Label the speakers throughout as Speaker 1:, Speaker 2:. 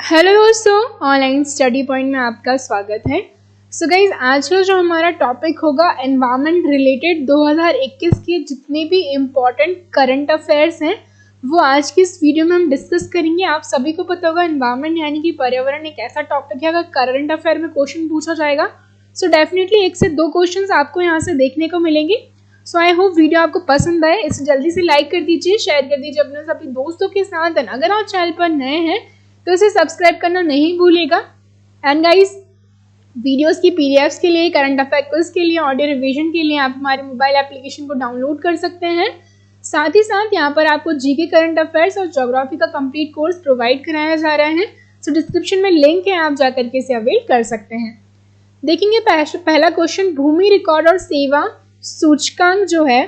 Speaker 1: Hello दोस्तों, online study point में आपका स्वागत है। सो गाइज, आज का जो हमारा टॉपिक होगा एनवायरनमेंट रिलेटेड 2021 के जितने भी इम्पॉर्टेंट करंट अफेयर्स हैं वो आज की इस वीडियो में हम डिस्कस करेंगे। आप सभी को पता होगा एनवायरनमेंट यानी कि पर्यावरण एक ऐसा टॉपिक है, अगर करंट अफेयर में क्वेश्चन पूछा जाएगा सो डेफिनेटली 1 से 2 क्वेश्चन आपको यहाँ से देखने को मिलेंगे। सो आई होप वीडियो आपको पसंद आए। इसे जल्दी से लाइक कर दीजिए, शेयर कर दीजिए अपने सभी दोस्तों के साथ। अगर आप चैनल पर नए हैं तो इसे सब्सक्राइब करना नहीं भूलिएगा। एंड गाइस, वीडियोस की पीडीएफ्स के लिए, करंट अफेयर क्विज के लिए, ऑडियो रिवीजन के लिए आप हमारे मोबाइल एप्लीकेशन को डाउनलोड कर सकते हैं। साथ ही साथ यहाँ पर आपको जीके, करंट अफेयर्स और ज्योग्राफी का कंप्लीट कोर्स प्रोवाइड कराया जा रहा है। सो डिस्क्रिप्शन में लिंक है, आप जाकर के इसे अवेल कर सकते हैं। देखेंगे पहला क्वेश्चन, भूमि रिकॉर्ड और सेवा सूचकांक जो है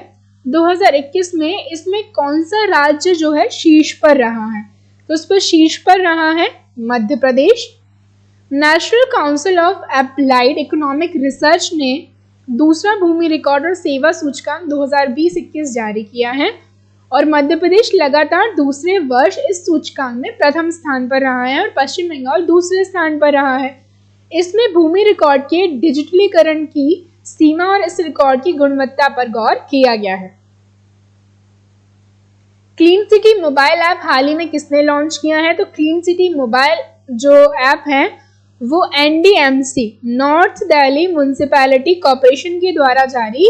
Speaker 1: 2021 में, इसमें कौन सा राज्य जो है शीर्ष पर रहा है? तो उस पर शीर्ष पर रहा है Madhya Pradesh. National Council of Applied Economic Research ने दूसरा भूमि रिकॉर्ड और सेवा सूचकांक 2020-21 जारी किया है और मध्य प्रदेश लगातार दूसरे वर्ष इस सूचकांक में प्रथम स्थान पर रहा है और पश्चिम बंगाल दूसरे स्थान पर रहा है। इसमें भूमि रिकॉर्ड के डिजिटलीकरण की सीमा और इस रिकॉर्ड की गुणवत्ता पर गौर किया गया है। क्लीन सिटी मोबाइल ऐप हाल ही में किसने लॉन्च किया है? तो क्लीन सिटी मोबाइल जो ऐप है वो NDMC, north Delhi municipality corporation के द्वारा जारी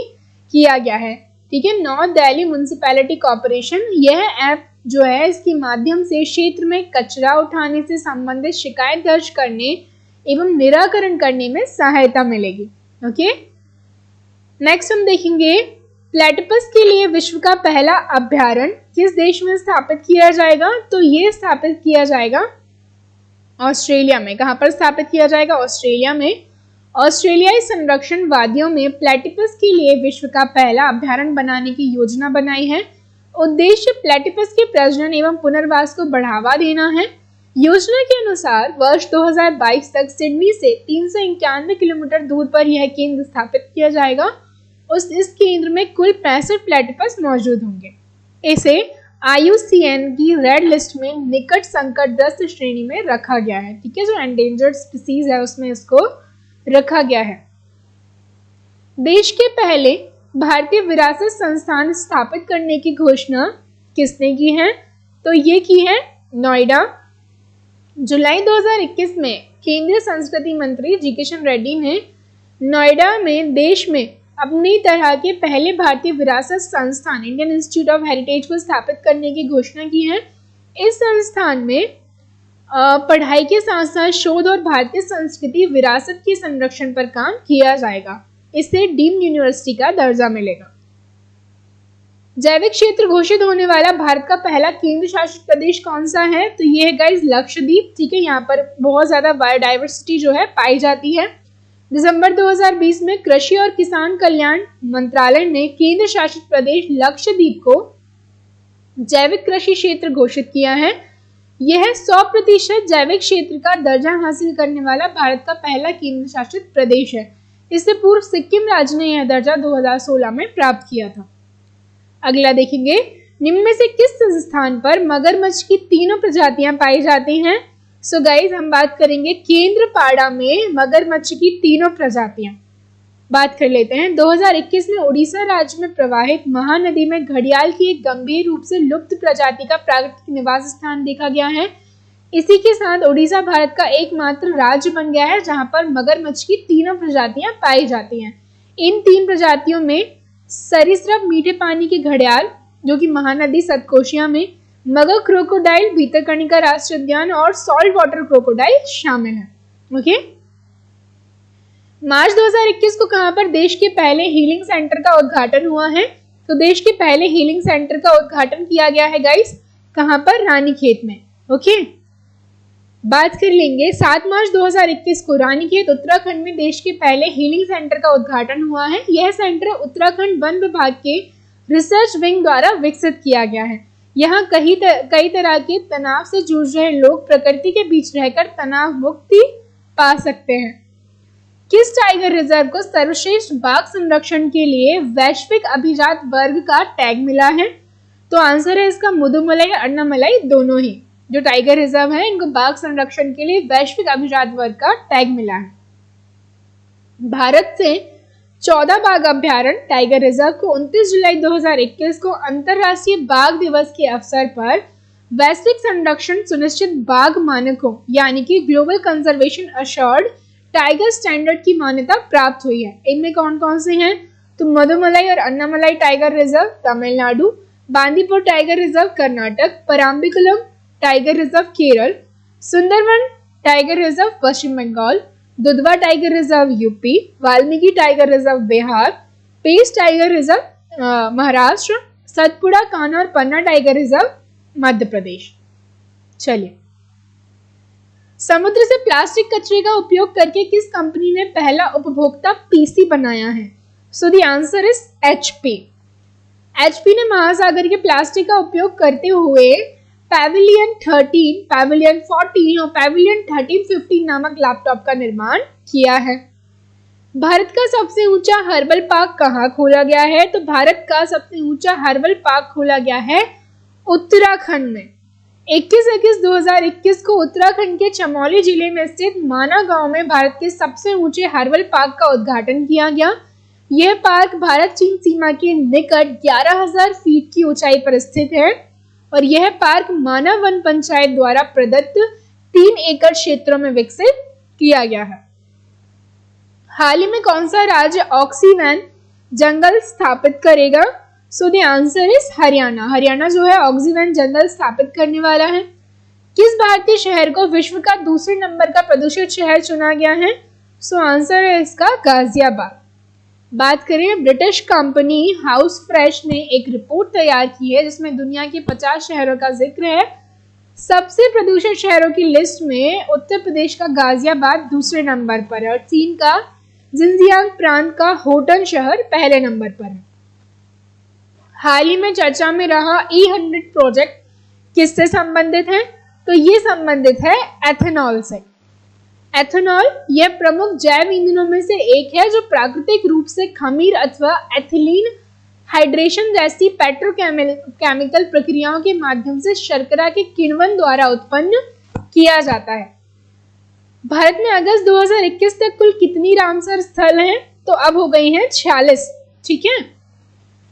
Speaker 1: किया गया है। ठीक है, नॉर्थ दिल्ली म्युनिसिपैलिटी कॉर्पोरेशन, यह ऐप जो है इसके माध्यम से क्षेत्र में कचरा उठाने से संबंधित शिकायत दर्ज करने एवं निराकरण करने में सहायता मिलेगी। ओके, नेक्स्ट हम देखेंगे प्लेटिपस के लिए विश्व का पहला अभ्यारण्य किस देश में स्थापित किया जाएगा? तो ये स्थापित किया जाएगा ऑस्ट्रेलिया में। कहां पर स्थापित किया जाएगा? ऑस्ट्रेलिया में। ऑस्ट्रेलियाई संरक्षण वादियों में प्लेटिपस के लिए विश्व का पहला अभ्यारण्य बनाने की योजना बनाई है। उद्देश्य प्लेटिपस के प्रजनन एवं पुनर्वास को बढ़ावा देना है। योजना के अनुसार वर्ष 2022 तक सिडनी से 391 किलोमीटर दूर पर यह केंद्र स्थापित किया जाएगा। इस केंद्र में कुल 65 प्लेटिपस मौजूद होंगे। इसे IUCN की रेड लिस्ट में निकट संकटग्रस्त श्रेणी में रखा गया है। ठीक है, जो एंडेंजर्ड स्पीसीज है उसमें इसको रखा गया है। देश के पहले भारतीय विरासत संस्थान स्थापित करने की घोषणा किसने की है? तो ये की है नोएडा। जुलाई 2021 में केंद्रीय संस्कृति मंत्री जी किशन रेड्डी ने नोएडा में देश में अपनी तरह के पहले भारतीय विरासत संस्थान इंडियन इंस्टीट्यूट ऑफ हेरिटेज को स्थापित करने की घोषणा की है। इस संस्थान में पढ़ाई के साथ साथ शोध और भारतीय संस्कृति विरासत के संरक्षण पर काम किया जाएगा। इससे डीम्ड यूनिवर्सिटी का दर्जा मिलेगा। जैविक क्षेत्र घोषित होने वाला भारत का पहला केंद्र शासित प्रदेश कौन सा है? तो ये है गाइस लक्षद्वीप। ठीक है, यहाँ पर बहुत ज्यादा बायोडाइवर्सिटी जो है पाई जाती है। दिसंबर 2020 में कृषि और किसान कल्याण मंत्रालय ने केंद्र शासित प्रदेश लक्षद्वीप को जैविक कृषि क्षेत्र घोषित किया है। यह 100% जैविक क्षेत्र का दर्जा हासिल करने वाला भारत का पहला केंद्र शासित प्रदेश है। इससे पूर्व सिक्किम राज्य ने यह दर्जा 2016 में प्राप्त किया था। अगला देखेंगे, निम्न में से किस स्थान पर मगरमच्छ की तीनों प्रजातियां पाई जाती हैं? सो गाइज, हम बात करेंगे केंद्रपाड़ा में मगरमच्छ की तीनों प्रजातियां। बात कर लेते हैं। 2021 में उड़ीसा राज्य में प्रवाहित महानदी में घड़ियाल की एक गंभीर रूप से लुप्त प्रजाति का प्राकृतिक निवास स्थान देखा गया है। इसी के साथ उड़ीसा भारत का एकमात्र राज्य बन गया है जहां पर मगरमच्छ की तीनों प्रजातियां पाई जाती हैं। इन 3 प्रजातियों में सरीसृप मीठे पानी के घड़ियाल जो कि महानदी सतकोशिया में, मगर क्रोकोडाइल भीतरकनिका राष्ट्रीय उद्यान और सॉल्ट वाटर क्रोकोडाइल शामिल है। ओके, मार्च 2021 को कहां पर देश के पहले हीलिंग सेंटर का उद्घाटन हुआ है? तो देश के पहले हीलिंग सेंटर का उद्घाटन किया गया है गाइस, कहां पर? रानीखेत में। ओके, बात कर लेंगे 7 मार्च 2021 को रानीखेत उत्तराखंड में देश के पहले हीलिंग सेंटर का उद्घाटन हुआ है। यह सेंटर उत्तराखंड वन विभाग के रिसर्च विंग द्वारा विकसित किया गया है। यहाँ कई तरह के तनाव से जूझ रहे लोग प्रकृति के बीच रहकर तनाव मुक्ति पा सकते हैं। किस टाइगर रिजर्व को सर्वश्रेष्ठ बाघ संरक्षण के लिए वैश्विक अभिजात वर्ग का टैग मिला है? तो आंसर है इसका मुदुमलाई और अन्नामलाई दोनों ही। जो टाइगर रिजर्व है इनको बाघ संरक्षण के लिए वैश्विक अभिजात वर्ग का टैग मिला है। भारत से 14 बाघ अभ्यारण्य टाइगर रिजर्व को 29 जुलाई 2021 को अंतरराष्ट्रीय बाघ दिवस के अवसर पर वैश्विक संरक्षण सुनिश्चित बाघ मानकों यानी कि global conservation assured tiger standard की मान्यता प्राप्त हुई है। इनमें कौन कौन से हैं? तो मधुमलाई और Anamalai tiger reserve Tamil Nadu, Bandipur tiger reserve Karnataka, Parambikulam tiger reserve Kerala, Sundarban tiger reserve Paschim Bangal, Dudhwa tiger reserve UP, Valmiki tiger reserve Bihar, पेस टाइगर रिजर्व महाराष्ट्र, सतपुड़ा, कान्हा और पन्ना टाइगर रिजर्व मध्य प्रदेश। चलिए, समुद्र से प्लास्टिक कचरे का उपयोग करके किस कंपनी ने पहला उपभोक्ता पीसी बनाया है? So the answer is HP। HP ने महासागर के प्लास्टिक का उपयोग करते हुए पैविलियन 13, पैविलियन 14 और पैविलियन 1315 नामक लैपटॉप का निर्माण किया है। भारत का सबसे ऊंचा हर्बल पार्क कहाँ खोला गया है? तो भारत का सबसे ऊंचा हर्बल पार्क खोला गया है उत्तराखंड में। 21/21/2021 को उत्तराखंड के चमोली जिले में स्थित माना गांव में भारत के सबसे ऊंचे हर्बल पार्क का उद्घाटन किया गया। यह पार्क भारत चीन सीमा के निकट 11,000 फीट की ऊंचाई पर स्थित है और यह पार्क माना वन पंचायत द्वारा प्रदत्त 3 एकड़ क्षेत्रों में विकसित किया गया है। हाल ही में कौन सा राज्य ऑक्सीवैन जंगल स्थापित करेगा? So the answer is Haryana. Haryana जो है ऑक्सीवैन जंगल स्थापित करने वाला है। किस भारतीय शहर को विश्व का दूसरे नंबर का प्रदूषित शहर चुना गया है? सो आंसर है इसका गाजियाबाद। बात करें, ब्रिटिश कंपनी हाउस फ्रेश ने एक रिपोर्ट तैयार की है जिसमें दुनिया के 50 शहरों का जिक्र है। सबसे प्रदूषित शहरों की लिस्ट में उत्तर प्रदेश का गाजियाबाद दूसरे नंबर पर है और चीन का जिनजियांग प्रांत का होटन शहर पहले नंबर पर है। हाल ही में चर्चा में रहा E100 प्रोजेक्ट किससे संबंधित है? तो ये संबंधित है एथेनॉल से। एथेनॉल यह प्रमुख जैव ईंधनों में से एक है जो प्राकृतिक रूप से खमीर अथवा एथिलीन हाइड्रेशन जैसी पेट्रोकेमिकल प्रक्रियाओं के माध्यम से शर्करा के किण्वन द्वारा उत्पन्न किया जाता है। भारत में अगस्त 2021 तक कुल कितनी रामसर स्थल हैं? तो अब हो गई हैं 46। ठीक है,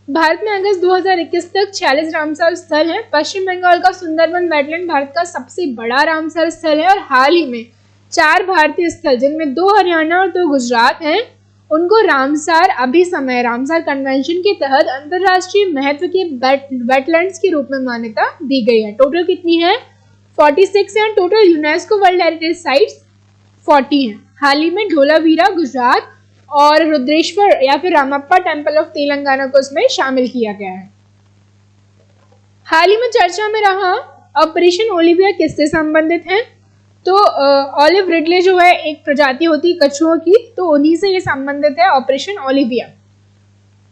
Speaker 1: भारत में अगस्त 2021 तक 46 रामसर स्थल हैं। पश्चिम बंगाल का सुंदरवन वेटलैंड भारत का सबसे बड़ा रामसर स्थल है और हाल ही में 4 भारतीय स्थल जिनमें 2 हरियाणा और 2 गुजरात हैं उनको रामसर अभिसमय रामसर कन्वेंशन के तहत अंतरराष्ट्रीय महत्व के वेटलैंड्स के रूप में मान्यता दी गई है। टोटल कितनी है? 46 है। Total UNESCO world heritage sites 40 हैं। हाल ही में ढोलावीरा गुजरात और रुद्रेश्वर या फिर रामप्पा टेम्पल ऑफ तेलंगाना को इसमें शामिल किया गया है। हाल ही में चर्चा में रहा ऑपरेशन ओलिविया किससे संबंधित है? तो ऑलिव रिडले जो है एक प्रजाति होती है कछुओं की, तो उन्हीं से ये संबंधित है ऑपरेशन ओलिविया।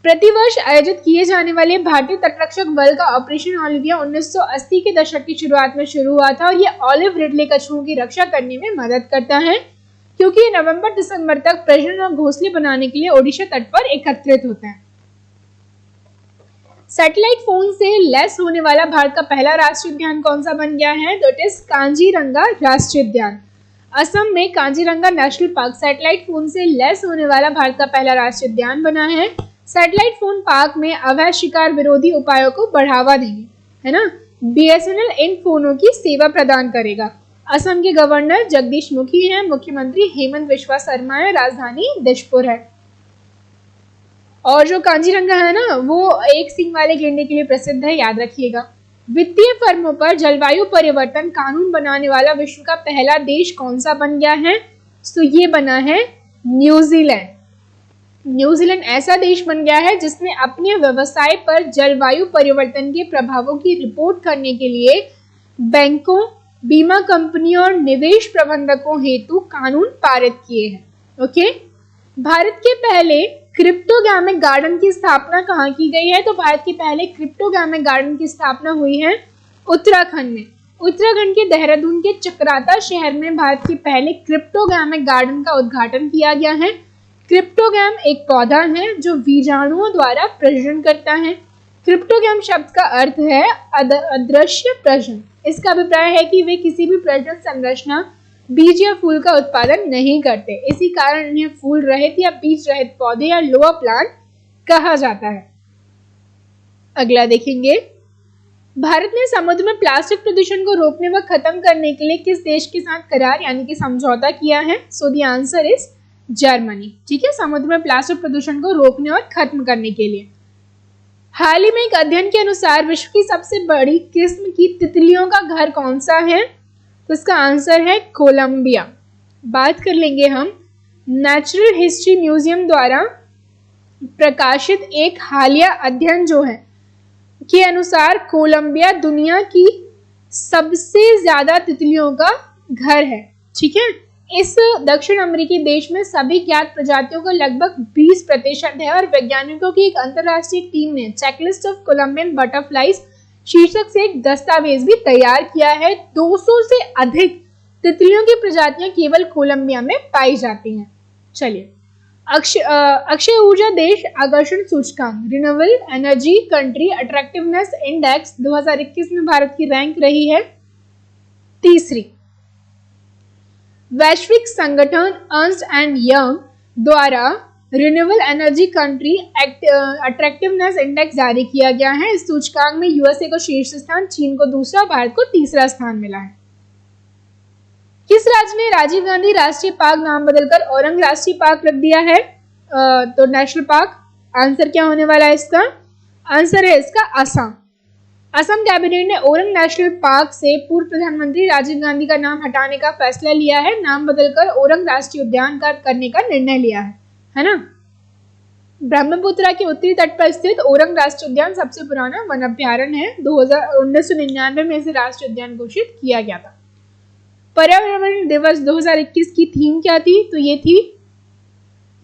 Speaker 1: प्रतिवर्ष आयोजित किए जाने वाले भारतीय तटरक्षक बल का ऑपरेशन ओलिविया 1980 के दशक की शुरुआत में शुरू हुआ था और ये ऑलिव रिडले कछुओं की रक्षा करने में मदद करता है क्योंकि ये नवंबर-दिसंबर तक प्रजनन और घोंसले बनाने के लिए ओडिशा तट पर एकत्रित होते हैं। सैटेलाइट फोन से लैस होने वाला भारत का पहला राष्ट्रीय उद्यान कौन सा बन गया है? तो इट इज कांजीरंगा राष्ट्रीय उद्यान। असम में Kaziranga national park satellite phone से लैस होने वाला भारत का पहला राष्ट्रीय उद्यान बना है। सैटेलाइट फोन पार्क में अवैध शिकार विरोधी उपायों को बढ़ावा देंगे, है ना। BSNL इन फोनों की सेवा प्रदान करेगा। असम के गवर्नर जगदीश मुखी हैं, मुख्यमंत्री हेमंत बिश्वा शर्मा है, राजधानी दिसपुर है। और जो कांजीरंगा है ना वो एक सींग वाले गेंडे के लिए प्रसिद्ध है, याद रखिएगा। वित्तीय फर्मों पर जलवायु परिवर्तन कानून बनाने वाला विश्व का पहला देश कौन सा बन गया है? तो ये बना है न्यूजीलैंड। न्यूजीलैंड ऐसा देश बन गया है जिसने अपने व्यवसाय पर जलवायु परिवर्तन के प्रभावों की रिपोर्ट करने के लिए बैंकों, बीमा कंपनियों और निवेश प्रबंधकों हेतु कानून पारित किए हैं। ओके, भारत के पहले क्रिप्टोगैमिक गार्डन की स्थापना कहाँ की गई है? तो भारत के पहले क्रिप्टोगैमिक गार्डन की स्थापना हुई है उत्तराखंड में। उत्तराखंड के देहरादून के चक्राता शहर में भारत के पहले क्रिप्टोगैमिक गार्डन का उद्घाटन किया गया है। क्रिप्टोगैम एक पौधा है जो बीजाणुओं द्वारा प्रजनन करता है। क्रिप्टोगैम शब्द का अर्थ है अदृश्य प्रजनन। इसका अभिप्राय है कि वे किसी भी प्रजनन संरचना, बीज या फूल का उत्पादन नहीं करते। इसी कारण इन्हें फूल रहित या बीज रहित पौधे या लोअर प्लांट कहा जाता है। अगला देखेंगे, भारत ने समुद्र में प्लास्टिक प्रदूषण को रोकने व खत्म करने के लिए किस देश के साथ करार यानी कि समझौता किया है? So the answer is Germany. ठीक है, समुद्र में प्लास्टिक प्रदूषण को रोकने और खत्म करने के लिए। हाल ही में एक अध्ययन के अनुसार विश्व की सबसे बड़ी किस्म की तितलियों का घर कौन सा है? तो इसका आंसर है कोलंबिया। बात कर लेंगे हम नेचुरल हिस्ट्री म्यूजियम द्वारा प्रकाशित एक हालिया अध्ययन जो है के अनुसार कोलंबिया दुनिया की सबसे ज्यादा तितलियों का घर है। ठीक है, इस दक्षिण अमेरिकी देश में सभी ज्ञात प्रजातियों का लगभग 20% है और वैज्ञानिकों की एक अंतरराष्ट्रीय टीम ने चेकलिस्ट ऑफ कोलंबियन बटरफ्लाइज शीर्षक से एक दस्तावेज भी तैयार किया है। 200 से अधिक तितलियों की प्रजातियां केवल कोलंबिया में पाई जाती हैं। चलिए, अक्षय ऊर्जा देश आकर्षण सूचकांक renewable energy country attractiveness index 2021 में भारत की रैंक रही है 3री। वैश्विक संगठन अर्न्स्ट एंड यंग द्वारा renewable energy country attractiveness index जारी किया गया है। इस सूचकांक में यूएसए को शीर्ष स्थान, चीन को दूसरा, भारत को तीसरा स्थान मिला है। किस राज्य ने राजीव गांधी राष्ट्रीय पार्क नाम बदलकर औरंग राष्ट्रीय पार्क रख दिया है? तो नेशनल पार्क। आंसर क्या होने वाला है इसका? आंसर है इसका असम। असम कैबिनेट ने औरंग नेशनल पार्क से पूर्व प्रधानमंत्री राजीव गांधी का नाम हटाने का फैसला लिया है। नाम बदलकर औरंग राष्ट्रीय उद्यान करने का निर्णय लिया है ना। ब्रह्मपुत्रा के उत्तरी तट पर स्थित औरंग राष्ट्रीय उद्यान सबसे पुराना वन अभ्यारण्य है। 1999 में इसे राष्ट्रीय उद्यान घोषित किया गया था। पर्यावरण दिवस 2021 की थीम क्या थी? तो ये थी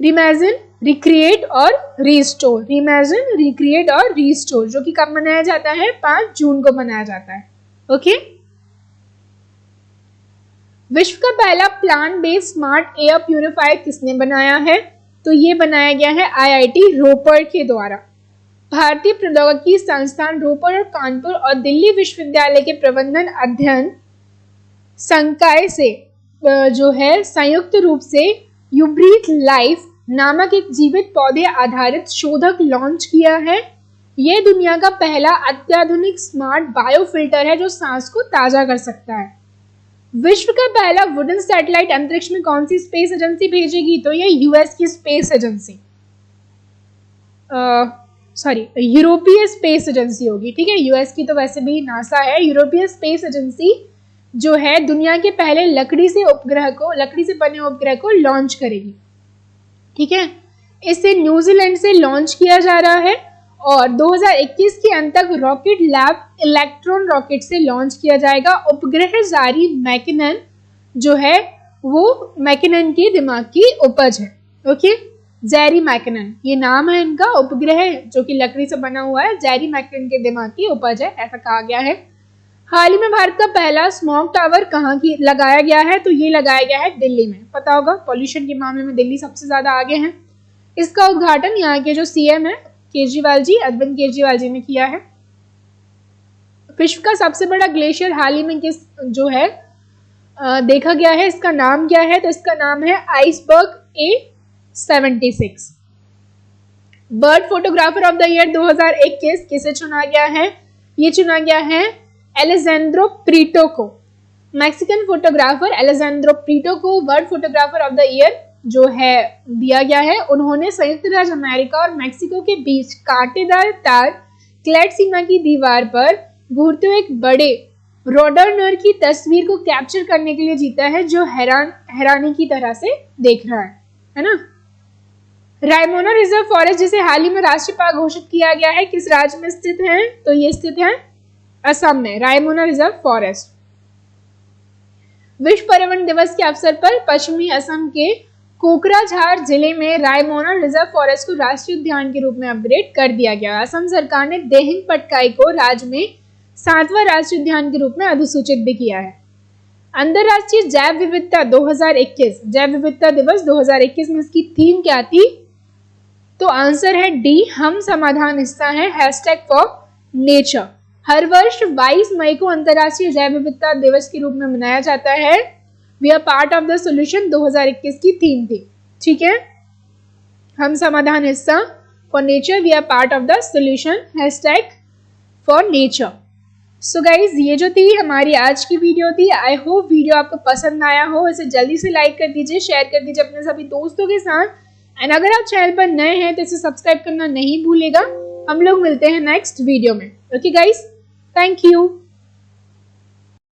Speaker 1: रिइमेजिन, रिक्रिएट और रीस्टोर। रिइमेजिन, रिक्रिएट और रीस्टोर, जो कि कब मनाया जाता है? 5 जून को मनाया जाता है। ओके। विश्व का पहला plant based smart air purifier किसने बनाया है? तो ये बनाया गया है आईआईटी रोपड़ के द्वारा। भारतीय प्रौद्योगिकी संस्थान रोपड़ और कानपुर और दिल्ली विश्वविद्यालय के प्रबंधन अध्ययन संकाय से जो है संयुक्त रूप से यू ब्रीथ लाइफ नामक एक जीवित पौधे आधारित शोधक लॉन्च किया है। यह दुनिया का पहला अत्याधुनिक स्मार्ट बायोफिल्टर है जो सांस को ताजा कर सकता है। विश्व का पहला वुडन सैटेलाइट अंतरिक्ष में कौन सी स्पेस एजेंसी भेजेगी? तो ये यूएस की स्पेस एजेंसी, यूरोपीय स्पेस एजेंसी होगी। ठीक है, यूएस की तो वैसे भी नासा है। यूरोपीय स्पेस एजेंसी जो है दुनिया के पहले लकड़ी से बने उपग्रह को लॉन्च करेगी। ठीक है, इसे न्यूजीलैंड से लॉन्च किया जा रहा है और 2021 के अंत तक रॉकेट लैब इलेक्ट्रॉन रॉकेट से लॉन्च किया जाएगा। उपग्रह जारी मैकिनन जो है वो मैकिनन के दिमाग की उपज है। ओके, जेरी मैकिनन ये नाम है इनका। उपग्रह जो कि लकड़ी से बना हुआ है, जेरी मैकिनन के दिमाग की उपज है, ऐसा कहा गया है। हाल ही में भारत का पहला स्मॉग टावर कहाँ की लगाया गया है? तो ये लगाया गया है दिल्ली में। पता होगा पॉल्यूशन के मामले में दिल्ली सबसे ज्यादा आगे है। इसका उद्घाटन यहाँ के जो सीएम है केजरीवाल जी, अरविंद केजरीवाल जी ने किया है। विश्व का सबसे बड़ा ग्लेशियर हाल ही में किस जो है देखा गया है, इसका नाम क्या है? तो इसका नाम है iceberg A76। Bird photographer of the year 2021 किसे चुना गया है? ये चुना गया है एलेजेंड्रो प्रीटो को। मैक्सिकन फोटोग्राफर एलेजेंड्रो प्रीटो को bird photographer of the year जो है दिया गया है। उन्होंने संयुक्त राज्य अमेरिका और मैक्सिको के बीच कांटेदार तार क्लैड सीमा की दीवार पर घूरते हुए एक बड़े रोडरनर की तस्वीर को कैप्चर करने के लिए जीता है, जो हैरानी की तरह से देख रहा है ना। रायमोना रिजर्व फॉरेस्ट जिसे हाल ही में राष्ट्रीय पार्क घोषित किया गया है किस राज्य में स्थित है? तो ये स्थित है असम में, रायमोना रिजर्व फॉरेस्ट। विश्व पर्यावरण दिवस के अवसर पर पश्चिमी असम के कोकराझार जिले में रायमोना रिजर्व फॉरेस्ट को राष्ट्रीय उद्यान के रूप में अपग्रेड कर दिया गया। असम सरकार ने देहिंग पटकाई को राज्य में 7वां राष्ट्रीय उद्यान के रूप में अधिसूचित भी किया है। अंतरराष्ट्रीय जैव विविधता 2021, जैव विविधता दिवस 2021 में इसकी थीम क्या थी? तो आंसर है डी, हम समाधान हिस्सा है, हैशटैग फॉर नेचर। हर वर्ष 22 मई को अंतर्राष्ट्रीय जैव विविधता दिवस के रूप में मनाया जाता है। We are part of the solution 2021 की थीम थी। ठीक है, हम समाधान हिस्सा for nature, we are part of the solution, hashtag for nature. So guys, ये जो थी हमारी आज की वीडियो थी। आई होप वीडियो आपको पसंद आया हो। इसे जल्दी से लाइक कर दीजिए, शेयर कर दीजिए अपने सभी दोस्तों के साथ। एंड अगर आप चैनल पर नए हैं तो इसे सब्सक्राइब करना नहीं भूलेगा। हम लोग मिलते हैं नेक्स्ट वीडियो में। Okay guys, thank you.